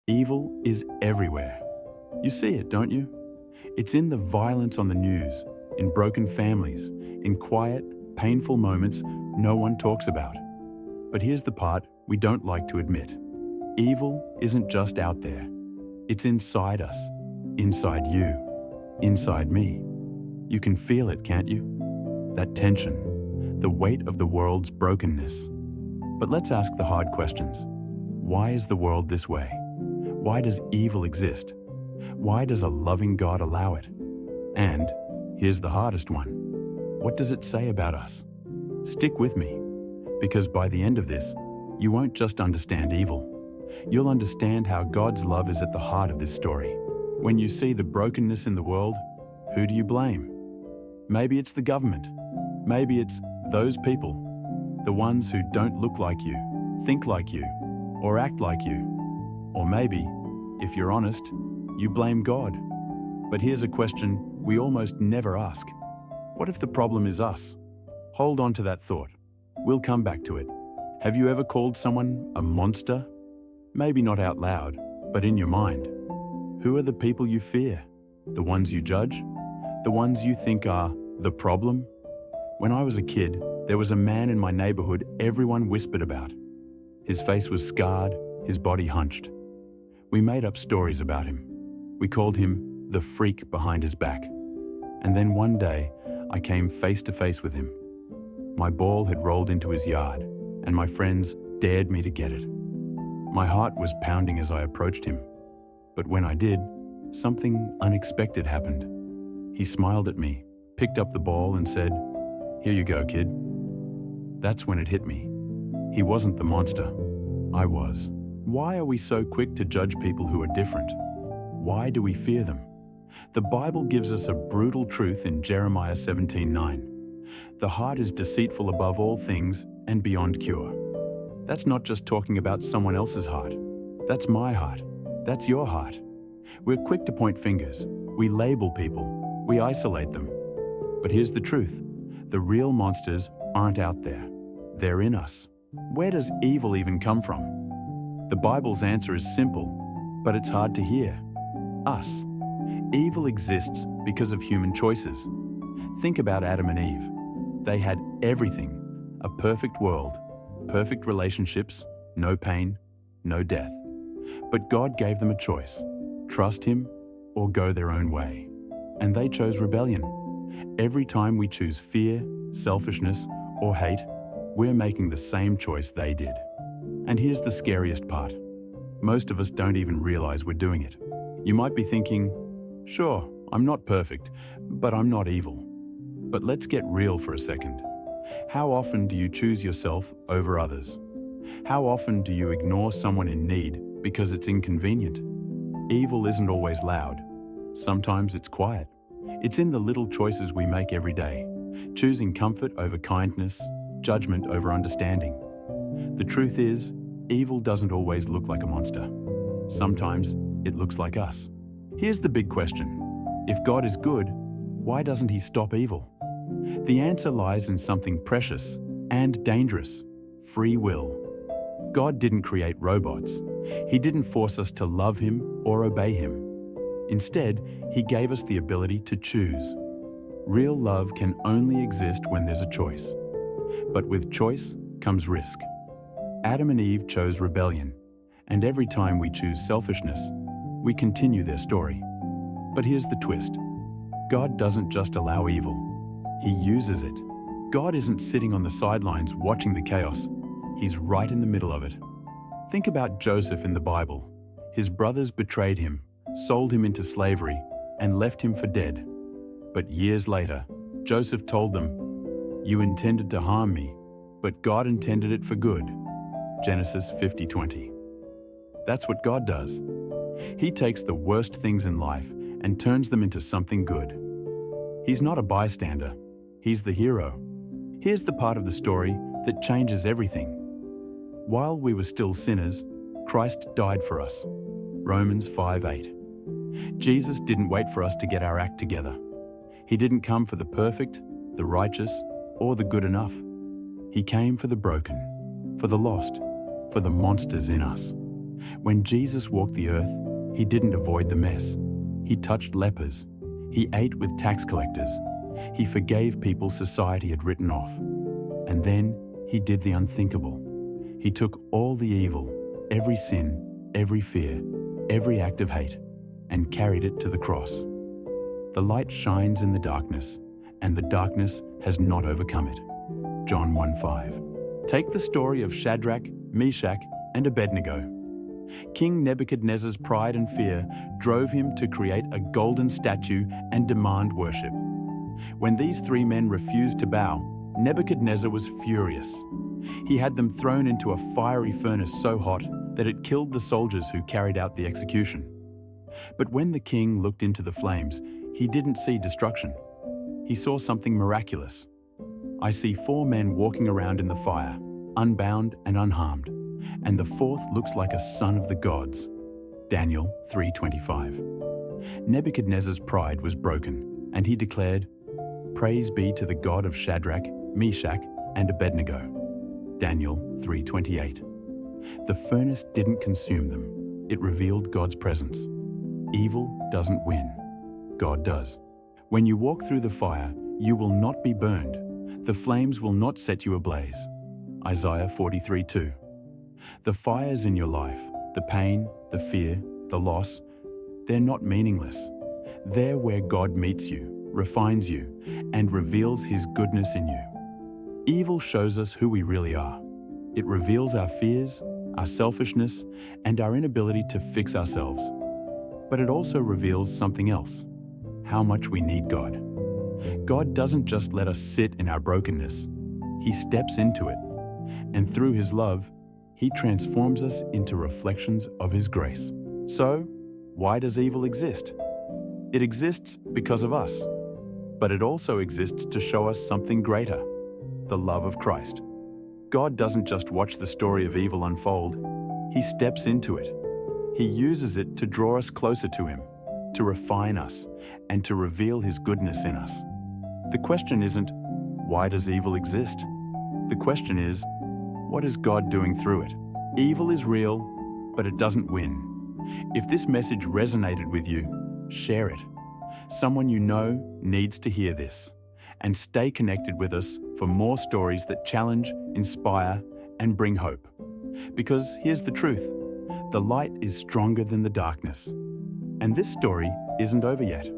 Evil is everywhere. You see it, don't you? It's in the violence on the news, in broken families, in quiet, painful moments no one talks about. But here's the part we don't like to admit. Evil isn't just out there. It's inside us, inside you, inside me. You can feel it, can't you? That tension, the weight of the world's brokenness. But let's ask the hard questions. Why is the world this way? Why does evil exist? Why does a loving God allow it? And here's the hardest one. What does it say about us? Stick with me, because by the end of this, you won't just understand evil. You'll understand how God's love is at the heart of this story. When you see the brokenness in the world, who do you blame? Maybe it's the government. Maybe it's those people, the ones who don't look like you, think like you, or act like you. Or maybe, if you're honest, you blame God. But here's a question we almost never ask. What if the problem is us? Hold on to that thought. We'll come back to it. Have you ever called someone a monster? Maybe not out loud, but in your mind. Who are the people you fear? The ones you judge? The ones you think are the problem? When I was a kid, there was a man in my neighborhood everyone whispered about. His face was scarred, his body hunched. We made up stories about him. We called him the freak behind his back. And then one day, I came face to face with him. My ball had rolled into his yard, and my friends dared me to get it. My heart was pounding as I approached him. But when I did, something unexpected happened. He smiled at me, picked up the ball and said, "Here you go, kid." That's when it hit me. He wasn't the monster. I was. Why are we so quick to judge people who are different? Why do we fear them? The Bible gives us a brutal truth in Jeremiah 17:9. The heart is deceitful above all things and beyond cure. That's not just talking about someone else's heart. That's my heart. That's your heart. We're quick to point fingers. We label people. We isolate them. But here's the truth. The real monsters aren't out there. They're in us. Where does evil even come from? The Bible's answer is simple, but it's hard to hear. Us. Evil exists because of human choices. Think about Adam and Eve. They had everything. A perfect world, perfect relationships, no pain, no death. But God gave them a choice. Trust Him or go their own way. And they chose rebellion. Every time we choose fear, selfishness, or hate, we're making the same choice they did. And here's the scariest part. Most of us don't even realize we're doing it. You might be thinking, sure, I'm not perfect, but I'm not evil. But let's get real for a second. How often do you choose yourself over others? How often do you ignore someone in need because it's inconvenient? Evil isn't always loud. Sometimes it's quiet. It's in the little choices we make every day, choosing comfort over kindness, judgment over understanding. The truth is, evil doesn't always look like a monster. Sometimes it looks like us. Here's the big question. If God is good, why doesn't He stop evil? The answer lies in something precious and dangerous: free will. God didn't create robots. He didn't force us to love Him or obey Him. Instead, He gave us the ability to choose. Real love can only exist when there's a choice. But with choice comes risk. Adam and Eve chose rebellion, and every time we choose selfishness, we continue their story. But here's the twist. God doesn't just allow evil. He uses it. God isn't sitting on the sidelines watching the chaos. He's right in the middle of it. Think about Joseph in the Bible. His brothers betrayed him, sold him into slavery, and left him for dead. But years later, Joseph told them, "You intended to harm me, but God intended it for good." Genesis 50:20. That's what God does. He takes the worst things in life and turns them into something good. He's not a bystander. He's the hero. Here's the part of the story that changes everything. While we were still sinners, Christ died for us. Romans 5:8. Jesus didn't wait for us to get our act together. He didn't come for the perfect, the righteous, or the good enough. He came for the broken, for the lost, for the monsters in us. When Jesus walked the earth, he didn't avoid the mess. He touched lepers. He ate with tax collectors. He forgave people society had written off. And then he did the unthinkable. He took all the evil, every sin, every fear, every act of hate, and carried it to the cross. The light shines in the darkness, and the darkness has not overcome it. John 1:5. Take the story of Shadrach, Meshach, and Abednego. King Nebuchadnezzar's pride and fear drove him to create a golden statue and demand worship. When these three men refused to bow, Nebuchadnezzar was furious. He had them thrown into a fiery furnace so hot that it killed the soldiers who carried out the execution. But when the king looked into the flames, he didn't see destruction. He saw something miraculous. I see 4 men walking around in the fire, unbound and unharmed, and the fourth looks like a son of the gods. Daniel 3:25. Nebuchadnezzar's pride was broken, and he declared, "Praise be to the God of Shadrach, Meshach, and Abednego." Daniel 3:28. The furnace didn't consume them. It revealed God's presence. Evil doesn't win. God does. When you walk through the fire, you will not be burned. The flames will not set you ablaze. Isaiah 43:2. The fires in your life, the pain, the fear, the loss, they're not meaningless. They're where God meets you, refines you, and reveals His goodness in you. Evil shows us who we really are. It reveals our fears, our selfishness, and our inability to fix ourselves. But it also reveals something else: how much we need God. God doesn't just let us sit in our brokenness. He steps into it, and through His love, He transforms us into reflections of His grace. So, why does evil exist? It exists because of us, but it also exists to show us something greater: the love of Christ. God doesn't just watch the story of evil unfold. He steps into it. He uses it to draw us closer to Him, to refine us, and to reveal His goodness in us. The question isn't, why does evil exist? The question is, what is God doing through it? Evil is real, but it doesn't win. If this message resonated with you, share it. Someone you know needs to hear this. And stay connected with us for more stories that challenge, inspire, and bring hope. Because here's the truth: the light is stronger than the darkness. And this story isn't over yet.